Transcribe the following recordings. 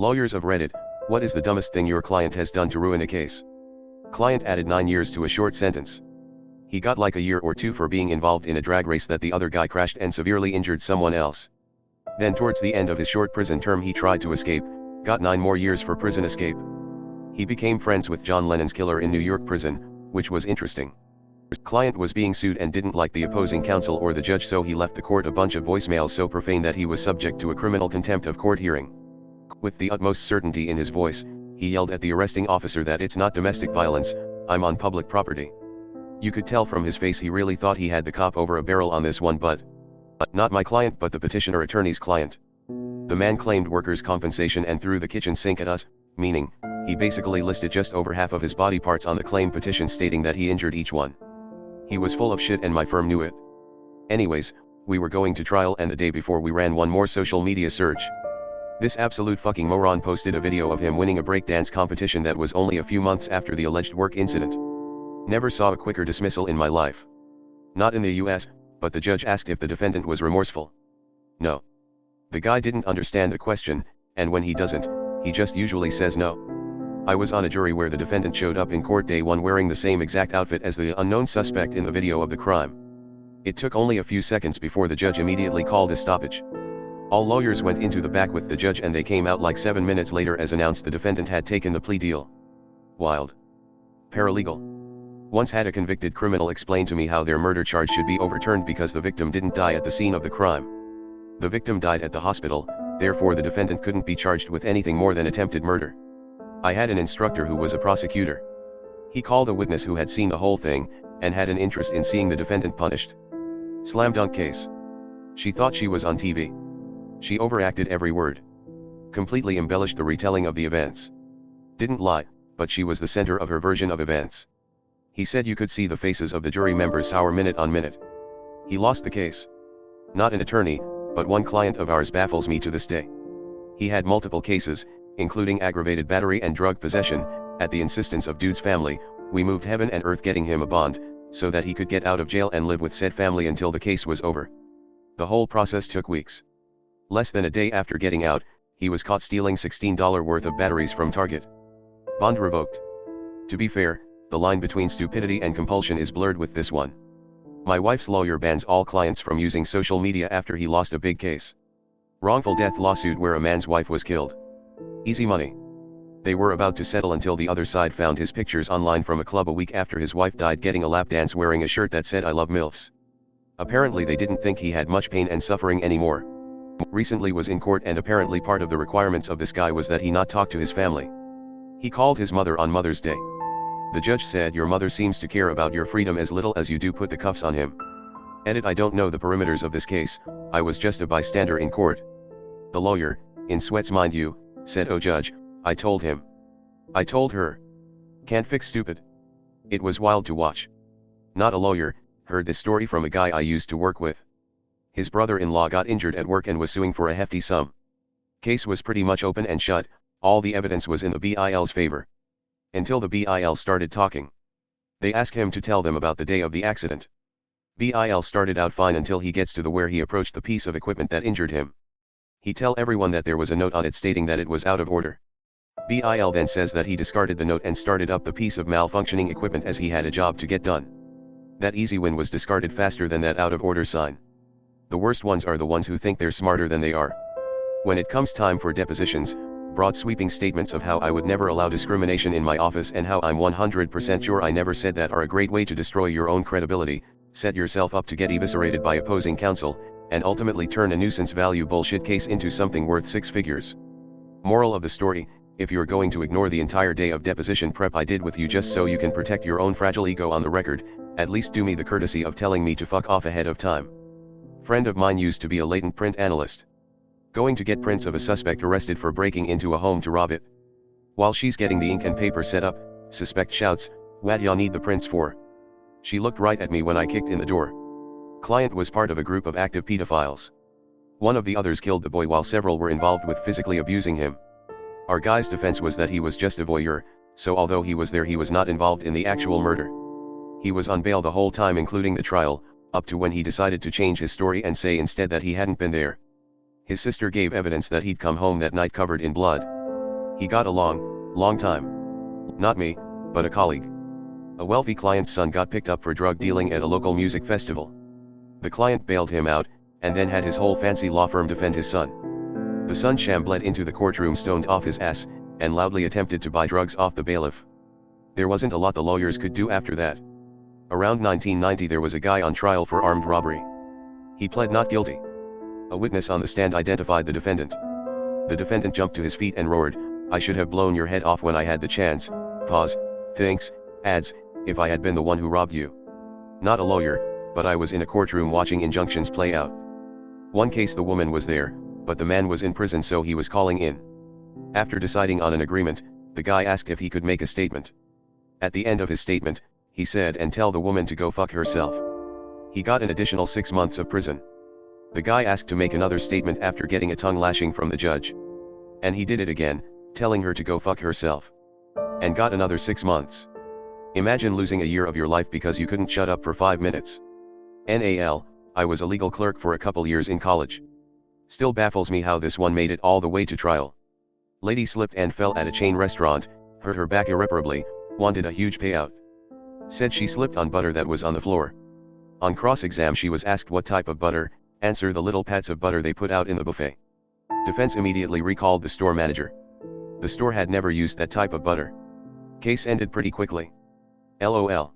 Lawyers of Reddit, what is the dumbest thing your client has done to ruin a case? Client added 9 years to a short sentence. He got like a year or two for being involved in a drag race that the other guy crashed and severely injured someone else. Then towards the end of his short prison term he tried to escape, got 9 more years for prison escape. He became friends with John Lennon's killer in New York prison, which was interesting. Client was being sued and didn't like the opposing counsel or the judge, so he left the court a bunch of voicemails so profane that he was subject to a criminal contempt of court hearing. With the utmost certainty in his voice, he yelled at the arresting officer that it's not domestic violence, I'm on public property. You could tell from his face he really thought he had the cop over a barrel on this one, but not my client but the petitioner attorney's client. The man claimed workers' compensation and threw the kitchen sink at us, meaning, he basically listed just over half of his body parts on the claim petition stating that he injured each one. He was full of shit and my firm knew it. Anyways, we were going to trial and the day before we ran one more social media search. This absolute fucking moron posted a video of him winning a breakdance competition that was only a few months after the alleged work incident. Never saw a quicker dismissal in my life. Not in the US, but the judge asked if the defendant was remorseful. No. The guy didn't understand the question, and when he doesn't, he just usually says no. I was on a jury where the defendant showed up in court day one wearing the same exact outfit as the unknown suspect in the video of the crime. It took only a few seconds before the judge immediately called a stoppage. All lawyers went into the back with the judge and they came out like 7 minutes later as announced the defendant had taken the plea deal. Wild. Paralegal. Once had a convicted criminal explain to me how their murder charge should be overturned because the victim didn't die at the scene of the crime. The victim died at the hospital, therefore the defendant couldn't be charged with anything more than attempted murder. I had an instructor who was a prosecutor. He called a witness who had seen the whole thing, and had an interest in seeing the defendant punished. Slam dunk case. She thought she was on TV. She overacted every word. Completely embellished the retelling of the events. Didn't lie, but she was the center of her version of events. He said you could see the faces of the jury members sour minute on minute. He lost the case. Not an attorney, but one client of ours baffles me to this day. He had multiple cases, including aggravated battery and drug possession. At the insistence of dude's family, we moved heaven and earth getting him a bond, so that he could get out of jail and live with said family until the case was over. The whole process took weeks. Less than a day after getting out, he was caught stealing $16 worth of batteries from Target. Bond revoked. To be fair, the line between stupidity and compulsion is blurred with this one. My wife's lawyer bans all clients from using social media after he lost a big case. Wrongful death lawsuit where a man's wife was killed. Easy money. They were about to settle until the other side found his pictures online from a club a week after his wife died getting a lap dance wearing a shirt that said I love MILFs. Apparently they didn't think he had much pain and suffering anymore. Recently was in court and apparently part of the requirements of this guy was that he not talk to his family. He called his mother on Mother's Day. The judge said your mother seems to care about your freedom as little as you do put the cuffs on him. Edit I don't know the perimeters of this case, I was just a bystander in court. The lawyer, in sweats mind you, said oh judge, I told him. I told her. Can't fix stupid. It was wild to watch. Not a lawyer, heard this story from a guy I used to work with. His brother-in-law got injured at work and was suing for a hefty sum. Case was pretty much open and shut, all the evidence was in the BIL's favor. Until the BIL started talking. They asked him to tell them about the day of the accident. BIL started out fine until he gets to the where he approached the piece of equipment that injured him. He tell everyone that there was a note on it stating that it was out of order. BIL then says that he discarded the note and started up the piece of malfunctioning equipment as he had a job to get done. That easy win was discarded faster than that out of order sign. The worst ones are the ones who think they're smarter than they are. When it comes time for depositions, broad sweeping statements of how I would never allow discrimination in my office and how I'm 100% sure I never said that are a great way to destroy your own credibility, set yourself up to get eviscerated by opposing counsel, and ultimately turn a nuisance value bullshit case into something worth 6 figures. Moral of the story, if you're going to ignore the entire day of deposition prep I did with you just so you can protect your own fragile ego on the record, at least do me the courtesy of telling me to fuck off ahead of time. Friend of mine used to be a latent print analyst. Going to get prints of a suspect arrested for breaking into a home to rob it. While she's getting the ink and paper set up, suspect shouts, "What y'all need the prints for?" She looked right at me when I kicked in the door. Client was part of a group of active pedophiles. One of the others killed the boy while several were involved with physically abusing him. Our guy's defense was that he was just a voyeur, so although he was there he was not involved in the actual murder. He was on bail the whole time including the trial, up to when he decided to change his story and say instead that he hadn't been there. His sister gave evidence that he'd come home that night covered in blood. He got a long time. Not me, but a colleague. A wealthy client's son got picked up for drug dealing at a local music festival. The client bailed him out, and then had his whole fancy law firm defend his son. The son shambled into the courtroom stoned off his ass, and loudly attempted to buy drugs off the bailiff. There wasn't a lot the lawyers could do after that. Around 1990 there was a guy on trial for armed robbery. He pled not guilty. A witness on the stand identified the defendant. The defendant jumped to his feet and roared, "I should have blown your head off when I had the chance." Pause, thinks, adds, "If I had been the one who robbed you." Not a lawyer, but I was in a courtroom watching injunctions play out. One case the woman was there, but the man was in prison, so he was calling in. After deciding on an agreement, the guy asked if he could make a statement. At the end of his statement, he said, "And tell the woman to go fuck herself." He got an additional 6 months of prison. The guy asked to make another statement after getting a tongue lashing from the judge. And he did it again, telling her to go fuck herself. And got another 6 months. Imagine losing a year of your life because you couldn't shut up for 5 minutes. NAL, I was a legal clerk for a couple years in college. Still baffles me how this one made it all the way to trial. Lady slipped and fell at a chain restaurant, hurt her back irreparably, wanted a huge payout. Said she slipped on butter that was on the floor. On cross-exam she was asked what type of butter, answer the little pats of butter they put out in the buffet. Defense immediately recalled the store manager. The store had never used that type of butter. Case ended pretty quickly. LOL.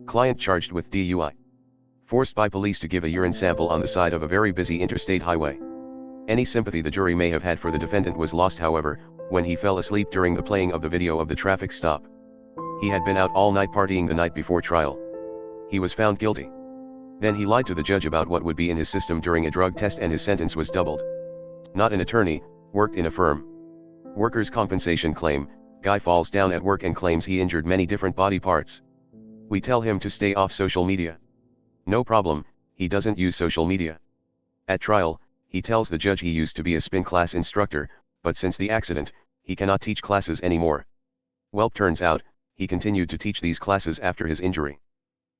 Client charged with DUI. Forced by police to give a urine sample on the side of a very busy interstate highway. Any sympathy the jury may have had for the defendant was lost, however, when he fell asleep during the playing of the video of the traffic stop. He had been out all night partying the night before trial. He was found guilty. Then he lied to the judge about what would be in his system during a drug test, and his sentence was doubled. Not an attorney, worked in a firm. Workers' compensation claim, guy falls down at work and claims he injured many different body parts. We tell him to stay off social media. No problem, he doesn't use social media. At trial, he tells the judge he used to be a spin class instructor, but since the accident, he cannot teach classes anymore. Well, turns out, he continued to teach these classes after his injury.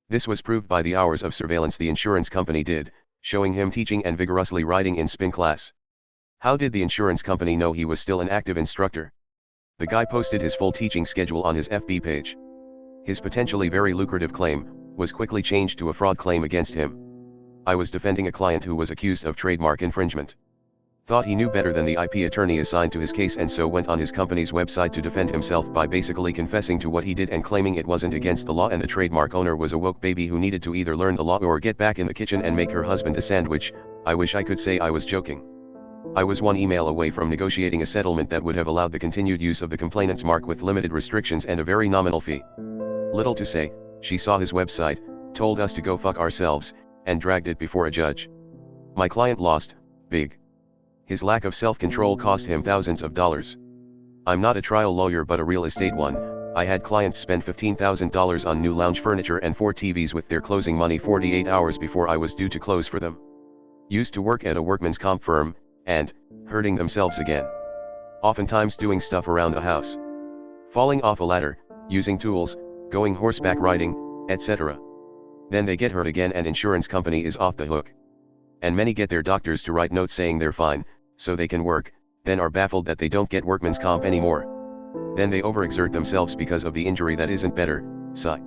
This was proved by the hours of surveillance the insurance company did, showing him teaching and vigorously riding in spin class. How did the insurance company know he was still an active instructor? The guy posted his full teaching schedule on his FB page. His potentially very lucrative claim was quickly changed to a fraud claim against him. I was defending a client who was accused of trademark infringement. Thought he knew better than the IP attorney assigned to his case, and so went on his company's website to defend himself by basically confessing to what he did and claiming it wasn't against the law, and the trademark owner was a woke baby who needed to either learn the law or get back in the kitchen and make her husband a sandwich. I wish I could say I was joking. I was one email away from negotiating a settlement that would have allowed the continued use of the complainant's mark with limited restrictions and a very nominal fee. Little to say, she saw his website, told us to go fuck ourselves, and dragged it before a judge. My client lost, big. His lack of self-control cost him thousands of dollars. I'm not a trial lawyer but a real estate one. I had clients spend $15,000 on new lounge furniture and 4 TVs with their closing money 48 hours before I was due to close for them. Used to work at a workman's comp firm, and hurting themselves again. Oftentimes doing stuff around the house. Falling off a ladder, using tools, going horseback riding, etc. Then they get hurt again and insurance company is off the hook. And many get their doctors to write notes saying they're fine, so they can work, then are baffled that they don't get workman's comp anymore. Then they overexert themselves because of the injury that isn't better, sigh.